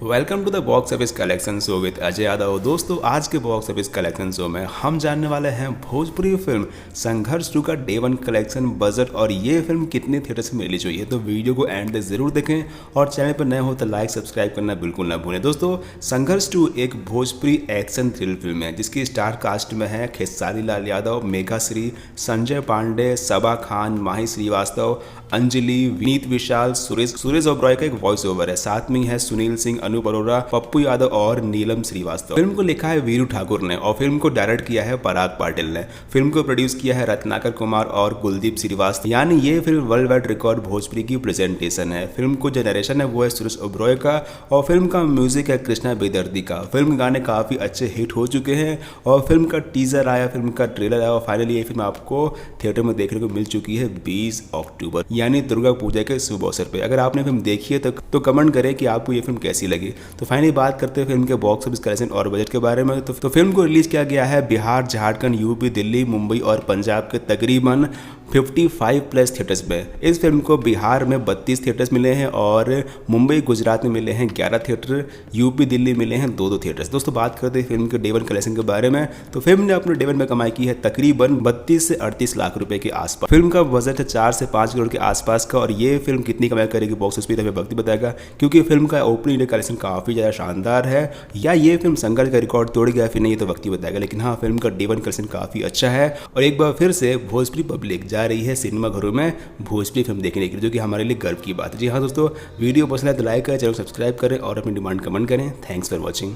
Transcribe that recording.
Welcome to the box office collection show with Ajay Yadav. दोस्तों, आज के बॉक्स ऑफिस कलेक्शन शो में हम जानने वाले हैं भोजपुरी फिल्म संघर्ष 2 का डे 1 कलेक्शन, बजट और ये फिल्म कितने थिएटर्स में रिलीज हुई है। तो वीडियो को एंड तक जरूर देखें और चैनल पर नए हो तो लाइक सब्सक्राइब करना बिल्कुल ना भूलें। दोस्तों, संघर्ष 2 एक भोजपुरी एक्शन थ्रिल फिल्म है जिसकी स्टार कास्ट में है खेसारी लाल यादव, मेघाश्री, संजय पांडे, सबा खान, माही श्रीवास्तव, अंजलि, विनीत विशाल, सुरेश ओबरॉय का एक वॉइस ओवर है। साथ में है सुनील सिंह, अनूप अरोरा, पप्पू यादव और नीलम श्रीवास्तव। फिल्म को लिखा है वीरू ठाकुर ने और फिल्म को डायरेक्ट किया है पराग पाटिल ने। फिल्म को प्रोड्यूस किया है रत्नाकर कुमार और कुलदीप श्रीवास्तव। यानी ये film world wide record Bhojpuri की प्रेजेंटेशन है। फिल्म को जनरेशन है वो है सुरेश ओबरॉय का और फिल्म का म्यूजिक है कृष्णा बेदर्दी का। फिल्म गाने काफी अच्छे हिट हो चुके हैं और फिल्म का टीजर आया, फिल्म का ट्रेलर आया और फाइनली ये फिल्म आपको थिएटर में देखने को मिल चुकी है 20 अक्टूबर यानी दुर्गा पूजा के शुभ अवसर पे। अगर आपने फिल्म देखी है तो कमेंट करें कि आपको ये फिल्म कैसी लगी। तो फाइनली बात करते हैं फिल्म के बॉक्स ऑफिस कलेक्शन और बजट के बारे में। तो फिल्म को रिलीज किया गया है बिहार, झारखंड, यूपी, दिल्ली, मुंबई और पंजाब के तकरीबन 55 प्लस थिएटर्स में। इस फिल्म को बिहार में 32 थिएटर्स मिले हैं और मुंबई, गुजरात में मिले हैं 11 थिएटर, यूपी, दिल्ली मिले हैं 2 थिएटर्स। दोस्तों, बात करते हैं फिल्म के डे 1 कलेक्शन के बारे में। तो फिल्म ने अपने डे 1 में कमाई की है तकरीबन 32 से 38 लाख रुपए के आसपास। फिल्म का बजट है 4 से 5 करोड़ के आसपास का और ये फिल्म कितनी कमाई करेगी बॉक्स ऑफिस पे हमें वक्त बताएगा, क्योंकि फिल्म का ओपनिंग डे कलेक्शन काफी ज्यादा शानदार है। या ये फिल्म संघर्ष का रिकॉर्ड तोड़ गया फिर नहीं, ये तो वक्त ही बताएगा। लेकिन हाँ, फिल्म का डे 1 कलेक्शन काफी अच्छा है और एक बार फिर से भोजपुरी पब्लिक जा रही है सिनेमा घरों में भोजपुरी फिल्म देखने के लिए, जो कि हमारे लिए गर्व की बात है। जी हाँ दोस्तों, वीडियो पसंद है तो लाइक करें, चैनल सब्सक्राइब करें और अपनी डिमांड कमेंट करें। Thanks for watching.